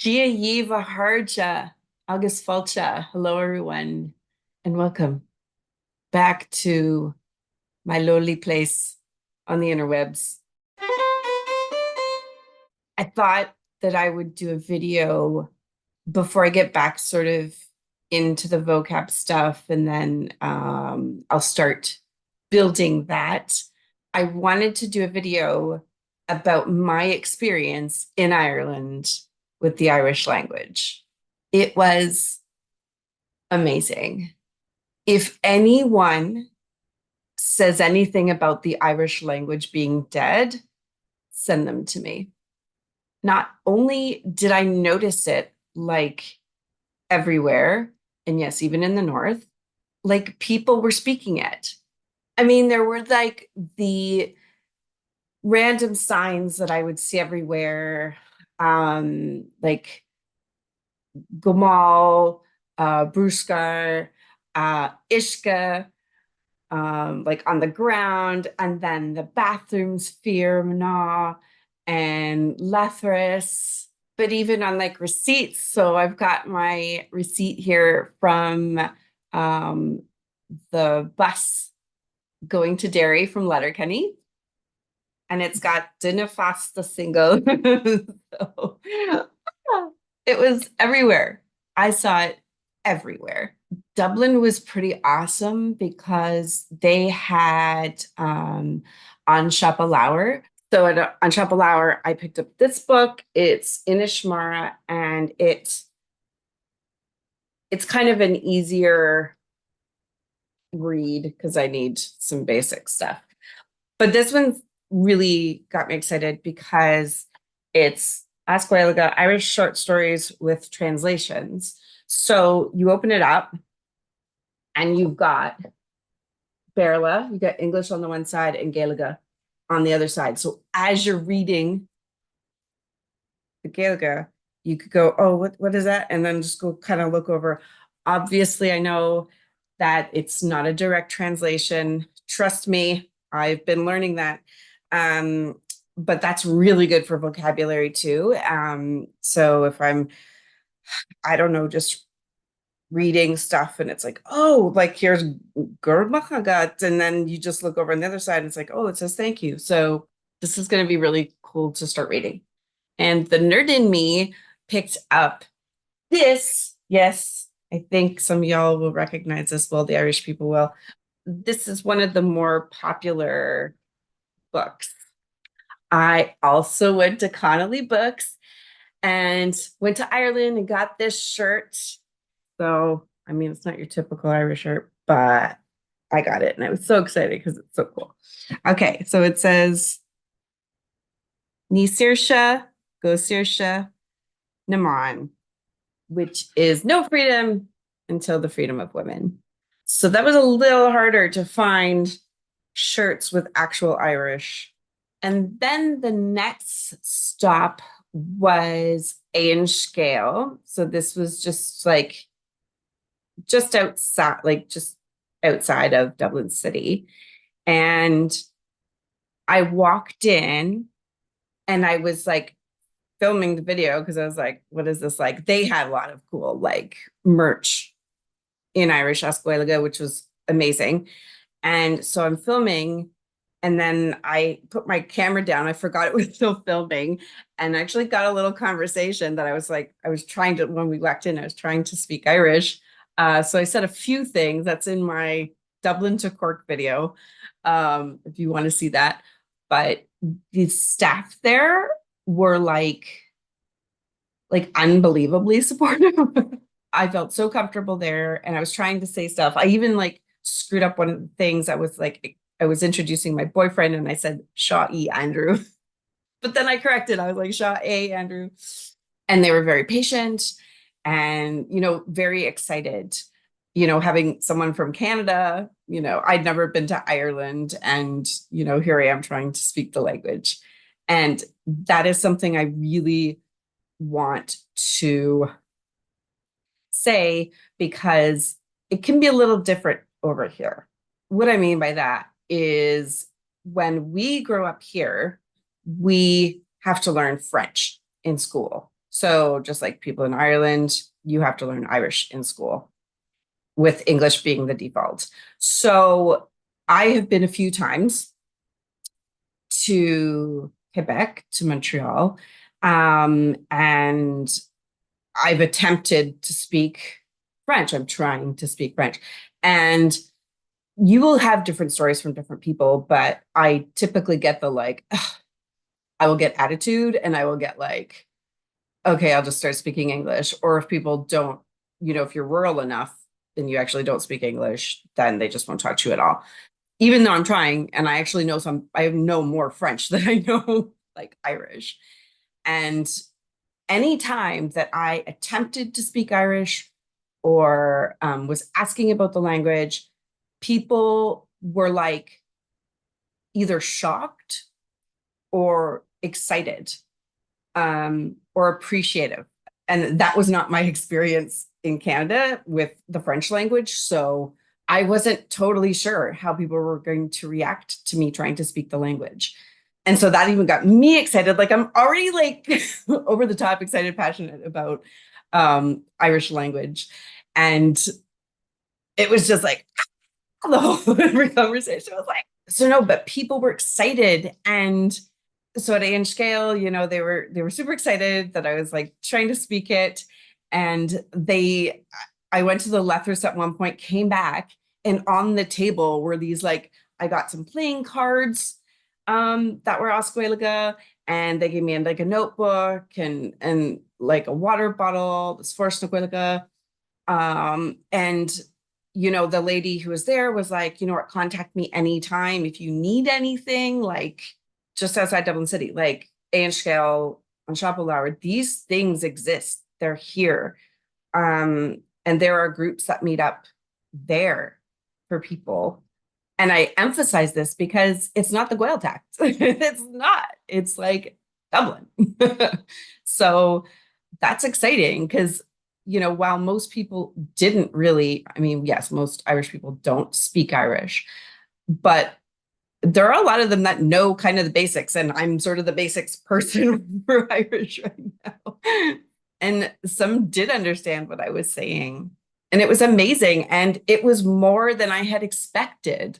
Gaeilge Harja, August Falcha. Hello, everyone, and welcome back to my lowly place on the interwebs. I thought that I would do a video before I get back sort of into the vocab stuff, and then I'll start building that. I wanted to do a video about my experience in Ireland with the Irish language. It was amazing. If anyone says anything about the Irish language being dead, send them to me. Not only did I notice it like everywhere, and yes, even in the north, like people were speaking it. I mean, there were like the random signs that I would see everywhere, like Gomal, Bruscar, Ishka, like on the ground, and then the bathrooms, Fearr and Lethris, but even on like receipts. So I've got my receipt here from the bus going to Derry from Letterkenny, and it's got Dinna Fasta single. So it was everywhere. I saw it everywhere. Dublin was pretty awesome because they had on Shopalour. So on Shopalour, I picked up this book. It's in Ishmara, and it's kind of an easier read because I need some basic stuff. But this one really got me excited because it's As Gaeilge, Irish short stories with translations. So you open it up and you've got Béarla, you got English on the one side and Gaeilge on the other side. So as you're reading the Gaeilge, you could go, oh, what is that? And then just go kind of look over. Obviously, I know that it's not a direct translation. Trust me, I've been learning that. But that's really good for vocabulary too. So if I don't know, just reading stuff and it's like, oh, like here's Gurmachagat, and then you just look over on the other side and it's like, oh, it says thank you. So this is going to be really cool to start reading. And the nerd in me picked up this. Yes, I think some of y'all will recognize this. Well, the Irish people will. This is one of the more popular books. I also went to Connolly Books and went to Ireland and got this shirt. So, I mean, it's not your typical Irish shirt, but I got it and I was so excited because it's so cool. Okay, so it says, Ní Saoirse, go Saoirse, Naman, which is no freedom until the freedom of women. So that was a little harder to find shirts with actual Irish. And then the next stop was Inscale. So this was just like just outside of Dublin City. And I walked in and I was like filming the video because I was like, what is this like? They had a lot of cool like merch in Irish As Gaeilge, which was amazing. And so I'm filming, and then I put my camera down. I forgot it was still filming, and actually got a little conversation that I was trying to, when we walked in, I was trying to speak Irish. So I said a few things that's in my Dublin to Cork video, if you want to see that. But the staff there were like unbelievably supportive. I felt so comfortable there, and I was trying to say stuff. I even like screwed up one of the things. I was introducing my boyfriend, and I said Shaw E. Andrew, but then I corrected. I was like Shaw A. Andrew, and they were very patient and very excited. Having someone from Canada. I'd never been to Ireland, and here I am trying to speak the language, and that is something I really want to say because it can be a little different over here. What I mean by that is when we grow up here, we have to learn French in school. So just like people in Ireland, you have to learn Irish in school, with English being the default. So I have been a few times to Quebec, to Montreal, and I've attempted to speak French. I'm trying to speak French. And you will have different stories from different people, but I typically get the like, ugh, I will get attitude and I will get like, okay, I'll just start speaking English. Or if people don't, if you're rural enough and you actually don't speak English, then they just won't talk to you at all. Even though I'm trying, and I actually know I know more French than I know like Irish. And any time that I attempted to speak Irish or was asking about the language, people were like either shocked or excited or appreciative. And that was not my experience in Canada with the French language. So I wasn't totally sure how people were going to react to me trying to speak the language. And so that even got me excited. Like I'm already like over the top excited, passionate about Irish language. And it was just like the whole every conversation was like, so no, but people were excited. And so at Inscale, they were super excited that I was like trying to speak it. And I went to the Lethers at one point, came back, and on the table were these like, I got some playing cards that were Gaeilge, and they gave me like a notebook and like a water bottle, this Fearr Gaeilge. And the lady who was there was like, what, contact me anytime if you need anything, like just outside Dublin City, like Inscale, on Shopalour, these things exist. They're here. And there are groups that meet up there for people. And I emphasize this because it's not the Gaeltacht. It's not. It's like Dublin. So that's exciting because, while most people didn't really, I mean, yes, most Irish people don't speak Irish, but there are a lot of them that know kind of the basics, and I'm sort of the basics person for Irish right now. And some did understand what I was saying. And it was amazing. And it was more than I had expected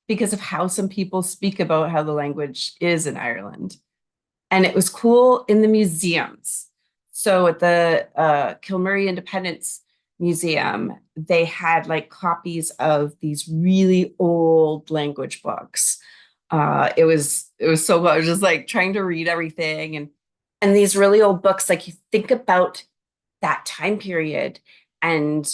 because of how some people speak about how the language is in Ireland. And it was cool in the museums. So at the Kilmurray Independence Museum, they had like copies of these really old language books. It was so cool. I was just like trying to read everything, and these really old books, like you think about that time period and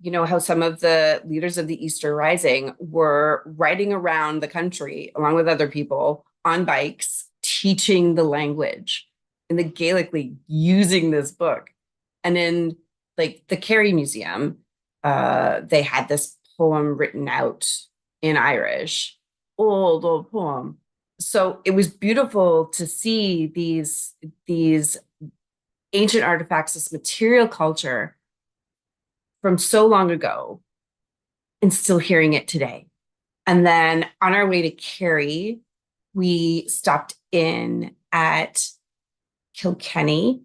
how some of the leaders of the Easter Rising were riding around the country along with other people on bikes, teaching the language in the Gaelic League using this book. And in like the Kerry Museum, they had this poem written out in Irish, old poem. So it was beautiful to see these ancient artifacts, this material culture from so long ago, and still hearing it today. And then on our way to Kerry, we stopped in at Kilkenny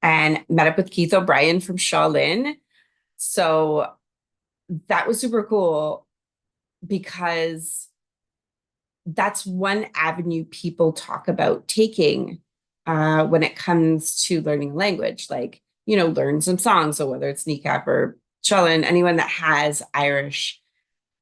and met up with Keith O'Brien from Shaolin. So that was super cool because that's one avenue people talk about taking when it comes to learning language, like, learn some songs. So whether it's Kneecap or Shaolin, anyone that has Irish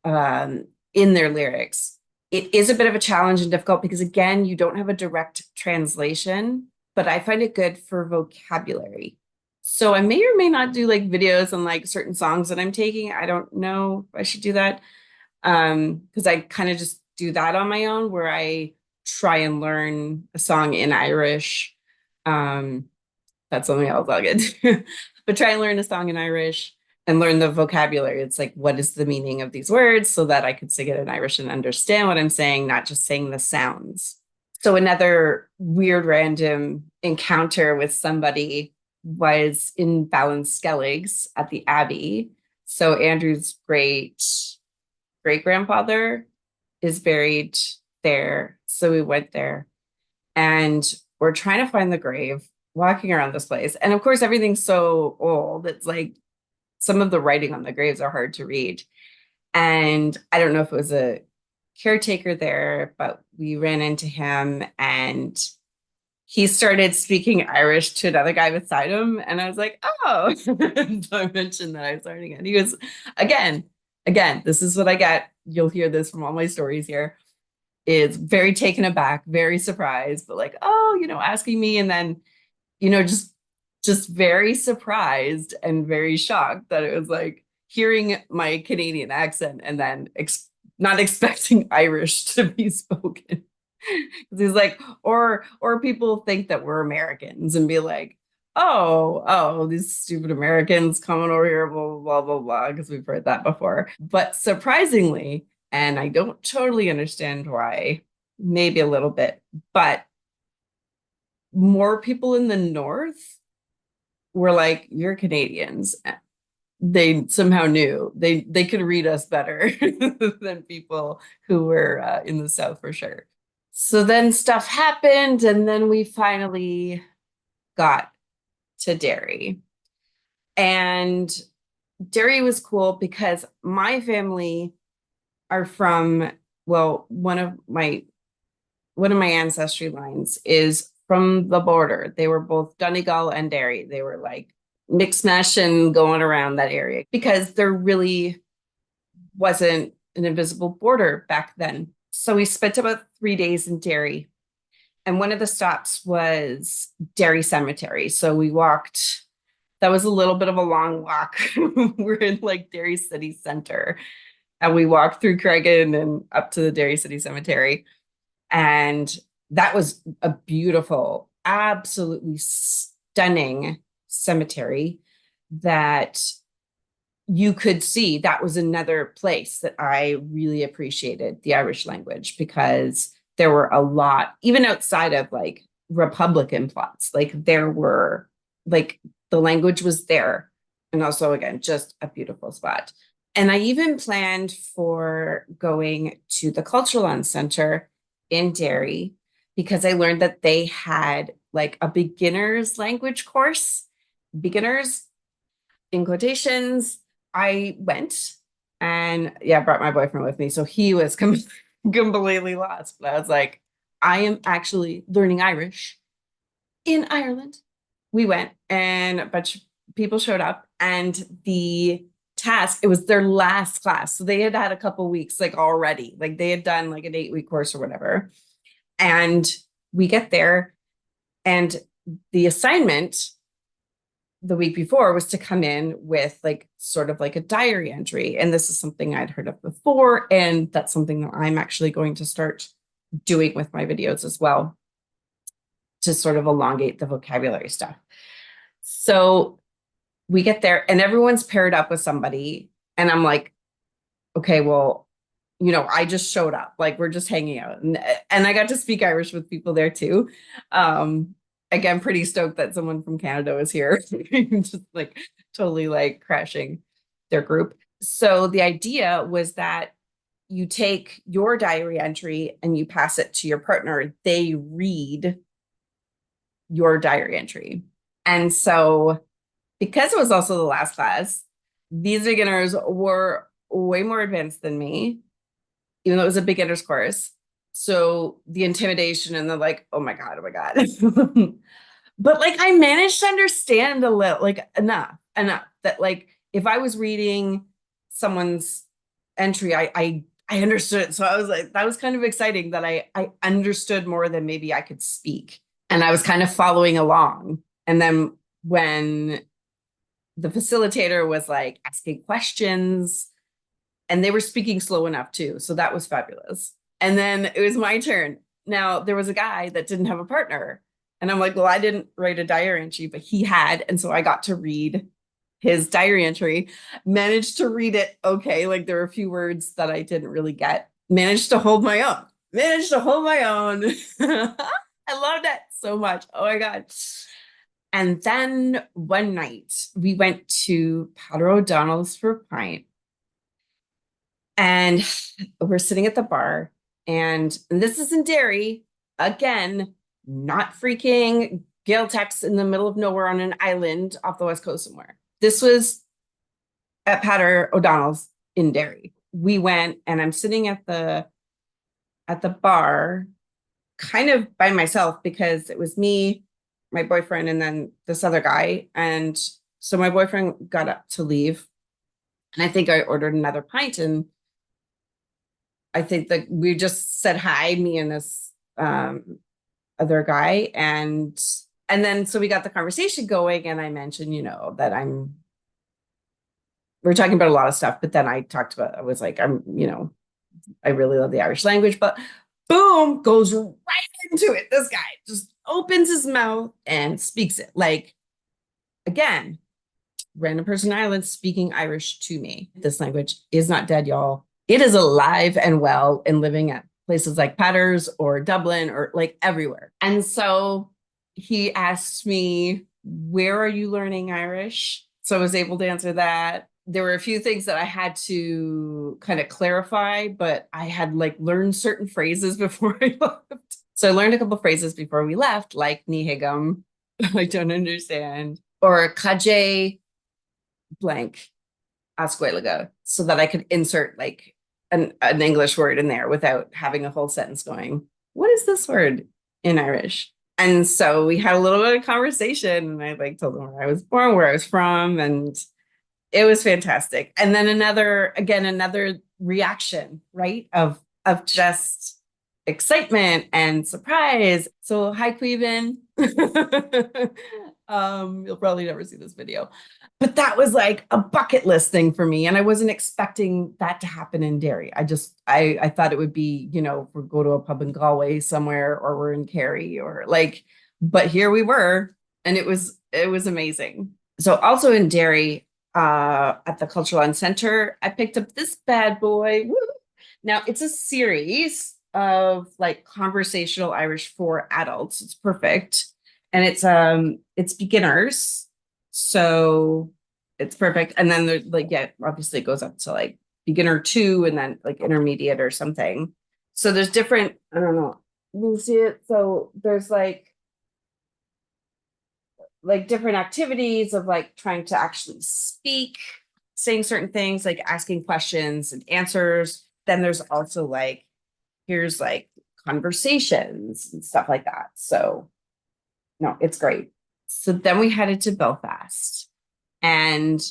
in their lyrics, it is a bit of a challenge and difficult because, again, you don't have a direct translation, but I find it good for vocabulary. So I may or may not do like videos on like certain songs that I'm taking. I don't know if I should do that because I kind of just do that on my own where I try and learn a song in Irish. That's something else I'll get to. But try and learn a song in Irish and learn the vocabulary. It's like, what is the meaning of these words so that I could sing it in Irish and understand what I'm saying, not just saying the sounds. So another weird random encounter with somebody was in Ballinskelligs at the Abbey. So Andrew's great grandfather is buried there. So we went there and we're trying to find the grave. walking around this place. And of course, everything's so old. It's like some of the writing on the graves are hard to read. And I don't know if it was a caretaker there, but we ran into him and he started speaking Irish to another guy beside him. And I was like, oh, so I mentioned that I was learning it. And he was, again, this is what I get. You'll hear this from all my stories here. Is very taken aback, very surprised, but like, oh, asking me. And then, just very surprised and very shocked that it was like hearing my Canadian accent and then not expecting Irish to be spoken. Because he's like, or people think that we're Americans and be like, oh, these stupid Americans coming over here, blah, blah, blah, blah, because we've heard that before. But surprisingly, and I don't totally understand why, maybe a little bit, but more people in the North were like, you're Canadians. They somehow knew they could read us better than people who were in the South for sure. So then stuff happened, and then we finally got to Derry. And Derry was cool because my family are from, well, one of my ancestry lines is from the border. They were both Donegal and Derry. They were like mixed mash and going around that area because there really wasn't an invisible border back then. So we spent about 3 days in Derry. And one of the stops was Derry Cemetery. So we walked, that was a little bit of a long walk. We're in like Derry City Center. And we walked through Cregan and up to the Derry City Cemetery. And that was a beautiful, absolutely stunning cemetery that you could see. That was another place that I really appreciated the Irish language because there were a lot, even outside of like Republican plots, like there were, like the language was there. And also, again, just a beautiful spot. And I even planned for going to the Cultural Arts Center in Derry because I learned that they had like a beginner's language course, beginners in quotations. I went and yeah, brought my boyfriend with me. So he was completely lost. But I was like, I am actually learning Irish in Ireland. We went and a bunch of people showed up and the task, it was their last class. So they had had a couple weeks like already, like they had done like an 8-week course or whatever. And we get there and the assignment the week before was to come in with like sort of like a diary entry. And this is something I'd heard of before. And that's something that I'm actually going to start doing with my videos as well to sort of elongate the vocabulary stuff. So we get there and everyone's paired up with somebody. And I'm like, okay, well, I just showed up, like we're just hanging out. And I got to speak Irish with people there too. Again, pretty stoked that someone from Canada was here, just like totally like crashing their group. So the idea was that you take your diary entry and you pass it to your partner. They read your diary entry. And so because it was also the last class, these beginners were way more advanced than me, even though it was a beginner's course. So the intimidation and the like, oh my God. But like I managed to understand a little, like enough that like if I was reading someone's entry, I understood it. So I was like, that was kind of exciting that I understood more than maybe I could speak. And I was kind of following along. And then when the facilitator was like asking questions, and they were speaking slow enough too. So that was fabulous. And then it was my turn. Now there was a guy that didn't have a partner. And I'm like, well, I didn't write a diary entry, but he had. And so I got to read his diary entry, managed to read it. Okay. Like there were a few words that I didn't really get, managed to hold my own. I loved it so much. Oh my God. And then one night we went to Pater O'Donnell's for a pint. And we're sitting at the bar, and this is in Derry, again, not freaking Gaeltex in the middle of nowhere on an island off the west coast somewhere. This was at Patter O'Donnell's in Derry. We went, and I'm sitting at the bar, kind of by myself, because it was me, my boyfriend, and then this other guy. And so my boyfriend got up to leave, and I think I ordered another pint, and I think that we just said hi, me and this other guy, and then so we got the conversation going, and I mentioned, that we're talking about a lot of stuff, but then I was like, I really love the Irish language, but boom, goes right into it. This guy just opens his mouth and speaks it. Like, again, random person in Ireland speaking Irish to me. This language is not dead, y'all. It is alive and well and living at places like Patters or Dublin or like everywhere. And so he asked me, where are you learning Irish? So I was able to answer that. There were a few things that I had to kind of clarify, but I had like learned certain phrases before I left. So I learned a couple of phrases before we left, like Nihigam, I don't understand, or Kaje blank Gaeilge, so that I could insert like an English word in there without having a whole sentence going, what is this word in Irish? And so we had a little bit of conversation, and I like told them where I was born, where I was from, and it was fantastic. And then another reaction, right? Of just excitement and surprise. So hi, Queven. You'll probably never see this video. But that was like a bucket list thing for me. And I wasn't expecting that to happen in Derry. I thought it would be, if we go to a pub in Galway somewhere, or we're in Kerry, or like, but here we were, and it was amazing. So also in Derry, at the Cultural Arts Center, I picked up this bad boy. Woo! Now it's a series of like conversational Irish for adults. It's perfect. And it's beginners. So it's perfect. And then there's like, yeah, obviously it goes up to like beginner 2 and then like intermediate or something. So there's different, I don't know, you can see it. So there's like different activities of like trying to actually speak, saying certain things, like asking questions and answers. Then there's also like, here's like conversations and stuff like that. So no, it's great. So then we headed to Belfast, and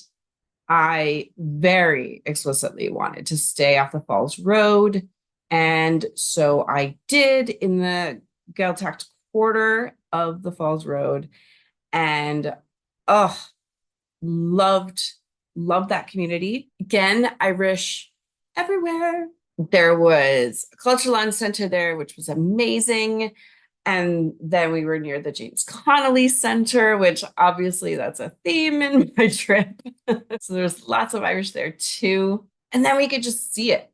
I very explicitly wanted to stay off the Falls Road. And so I did, in the Gaeltacht quarter of the Falls Road. And loved that community. Again, Irish everywhere. There was a cultural arts center there, which was amazing. And then we were near the James Connolly Center, which obviously that's a theme in my trip. So there's lots of Irish there too. And then we could just see it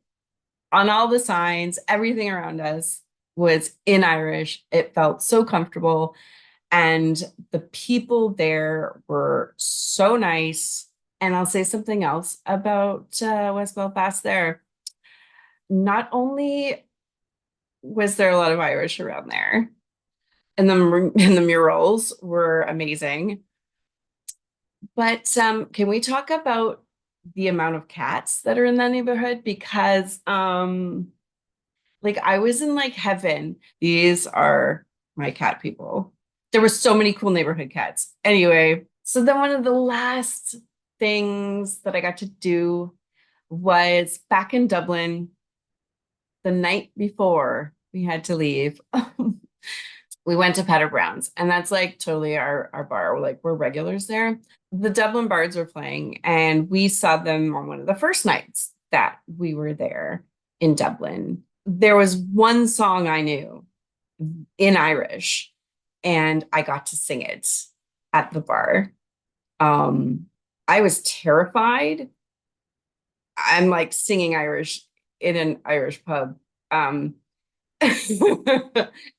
on all the signs. Everything around us was in Irish. It felt so comfortable. And the people there were so nice. And I'll say something else about West Belfast there. Not only was there a lot of Irish around there, and the murals were amazing, but can we talk about the amount of cats that are in that neighborhood? Because like I was in like heaven. These are my cat people. There were so many cool neighborhood cats. Anyway, so then one of the last things that I got to do was back in Dublin the night before we had to leave. We went to Petter Brown's, and that's like totally our bar. We're regulars there. The Dublin Bards were playing, and we saw them on one of the first nights that we were there in Dublin. There was one song I knew in Irish, and I got to sing it at the bar. I was terrified. I'm like singing Irish in an Irish pub. And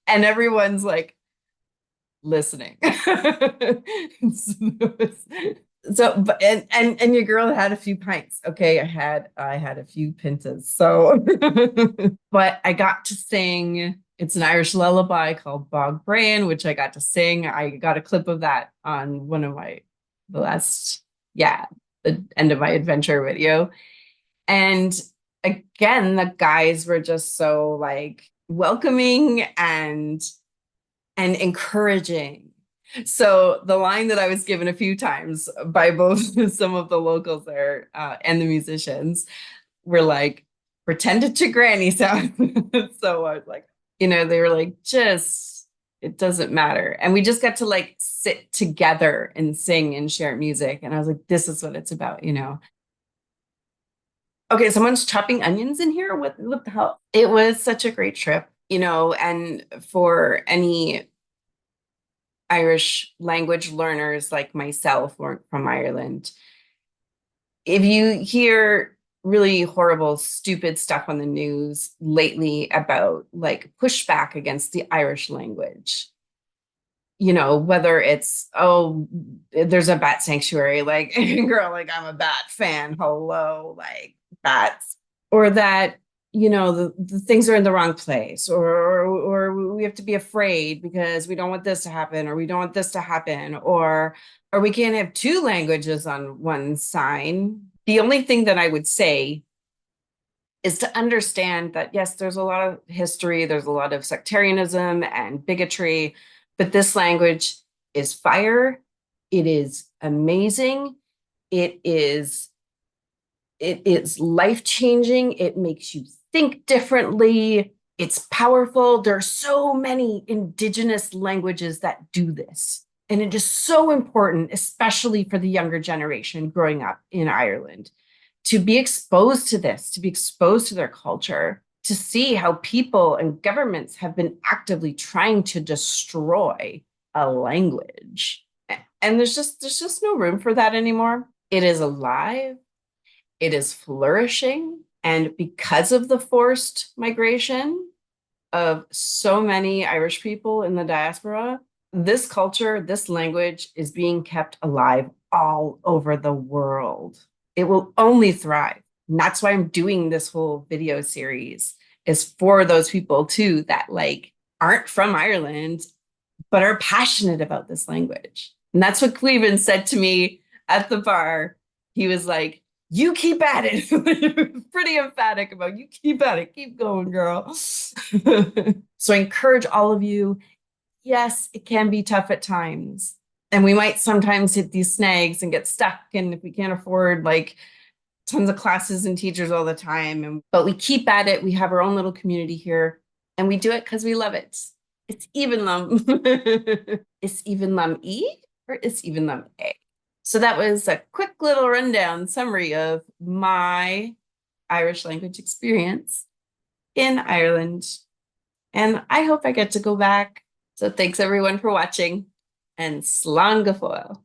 everyone's like listening. So, but and your girl had a few pints. Okay, I had a few pintas. So, but I got to sing. It's an Irish lullaby called Bog Brain, which I got to sing. I got a clip of that on one of the last, yeah, the end of my adventure video. And again, the guys were just so like welcoming and encouraging. So the line that I was given a few times by both some of the locals there and the musicians were like, pretended to granny sound. So I was like, they were like, just, it doesn't matter. And we just got to like sit together and sing and share music. And I was like, this is what it's about. Okay, someone's chopping onions in here. What the hell? It was such a great trip, and for any Irish language learners like myself or from Ireland, if you hear really horrible, stupid stuff on the news lately about like pushback against the Irish language, whether it's, oh, there's a bat sanctuary, like, girl, like, I'm a bat fan, hello, like, bats, or that, the things are in the wrong place, or we have to be afraid because we don't want this to happen, or we don't want this to happen, or we can't have two languages on one sign. The only thing that I would say is to understand that, yes, there's a lot of history, there's a lot of sectarianism and bigotry, but this language is fire. It is amazing. It is life-changing. It makes you think differently. It's powerful. There are so many indigenous languages that do this. And it is so important, especially for the younger generation growing up in Ireland, to be exposed to this, to be exposed to their culture, to see how people and governments have been actively trying to destroy a language. And there's just no room for that anymore. It is alive. It is flourishing. And because of the forced migration of so many Irish people in the diaspora, this culture, this language is being kept alive all over the world. It will only thrive. And that's why I'm doing this whole video series, is for those people too that like aren't from Ireland, but are passionate about this language. And that's what Cleveland said to me at the bar. He was like, you keep at it. He was pretty emphatic about, you keep at it, keep going, girl. So I encourage all of you. Yes, it can be tough at times. And we might sometimes hit these snags and get stuck. And if we can't afford like tons of classes and teachers all the time, but we keep at it. We have our own little community here, and we do it because we love it. It's even lum. It's even lum E or it's even lum A. So that was a quick little rundown summary of my Irish language experience in Ireland. And I hope I get to go back. So thanks everyone for watching, and slán go fóill.